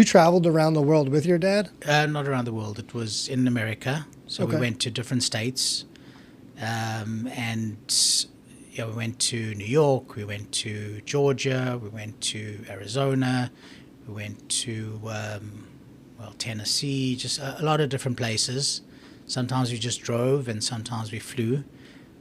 traveled around the world with your dad? Not around the world. It was in America. So Okay. we went to different states. And we went to New York, we went to Georgia, we went to Arizona, we went to, Tennessee, just a lot of different places. Sometimes we just drove and sometimes we flew.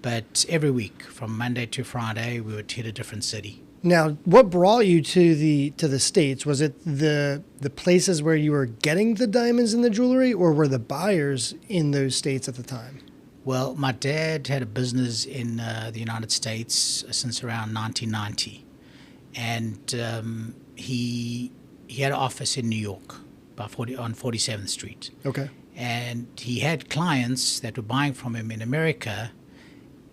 But every week, from Monday to Friday, we would hit a different city. Now, what brought you to the States? Was it the places where you were getting the diamonds and the jewelry, or were the buyers in those states at the time? Well, my dad had a business in the United States since around 1990. And he had an office in New York on 47th Street. Okay. And he had clients that were buying from him in America,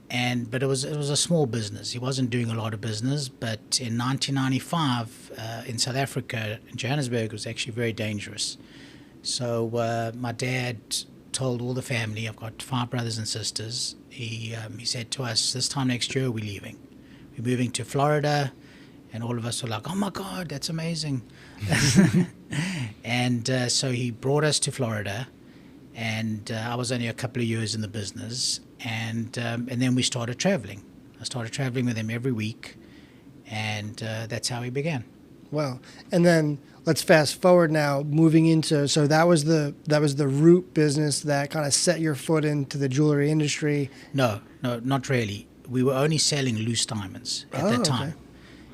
but it was a small business. He wasn't doing a lot of business. But in 1995, in South Africa, in Johannesburg, it was actually very dangerous. So my dad told all the family, I've got 5 brothers and sisters. He said to us, this time next year we're leaving. We're moving to Florida. And all of us were like, oh my God, that's amazing. And so he brought us to Florida. And I was only a couple of years in the business. And then we started traveling. I started traveling with him every week. And that's how we began. Wow. And then let's fast forward now, moving into, so that was the root business that kind of set your foot into the jewelry industry. No, not really. We were only selling loose diamonds at that time. Okay.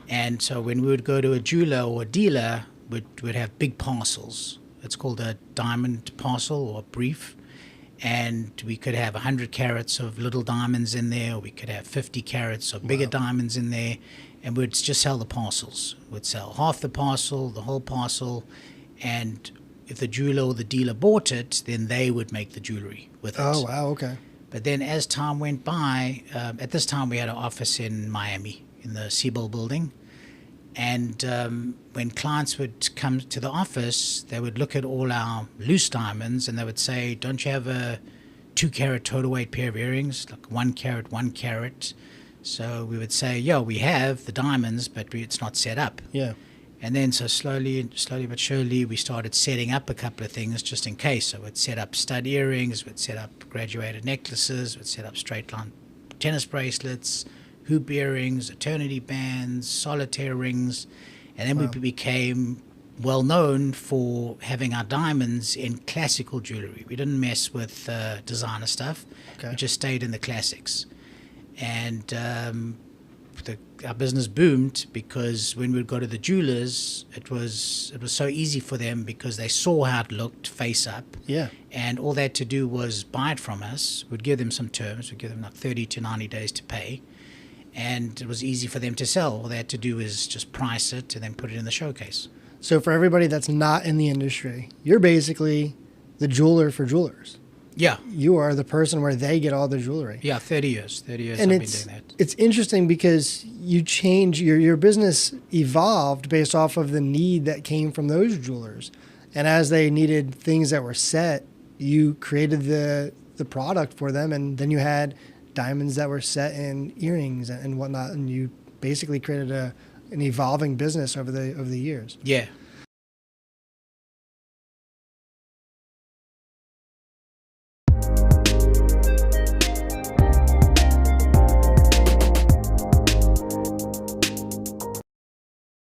And so when we would go to a jeweler or a dealer, we'd have big parcels. It's called a diamond parcel or a brief. And we could have 100 carats of little diamonds in there, or we could have 50 carats of bigger diamonds in there. And we'd just sell the parcels. We'd sell half the parcel, the whole parcel. And if the jeweler or the dealer bought it, then they would make the jewelry with it. Oh, wow, okay. But then as time went by, at this time we had an office in Miami, in the Siebel building. And when clients would come to the office, they would look at all our loose diamonds and they would say, don't you have a 2-carat total weight pair of earrings, like 1 carat, 1 carat? So we would say, yeah, we have the diamonds, but it's not set up. Yeah. And then so slowly but surely, we started setting up a couple of things just in case. So we'd set up stud earrings, we'd set up graduated necklaces, we'd set up straight line tennis bracelets, hoop earrings, eternity bands, solitaire rings. And then we became well known for having our diamonds in classical jewelry. We didn't mess with designer stuff. Okay. We just stayed in the classics. And our business boomed because when we'd go to the jewelers, it was so easy for them because they saw how it looked face up. Yeah. And all they had to do was buy it from us. We'd give them some terms. We'd give them like 30 to 90 days to pay. And it was easy for them to sell. All they had to do is just price it and then put it in the showcase. So for everybody that's not in the industry, you're basically the jeweler for jewelers. Yeah. You are the person where they get all the jewelry. Yeah, 30 years. 30 years And I've been doing that. it's interesting because you change, your business evolved based off of the need that came from those jewelers. And as they needed things that were set, you created the product for them. And then you had diamonds that were set in earrings and whatnot. And you basically created an evolving business over the years. Yeah,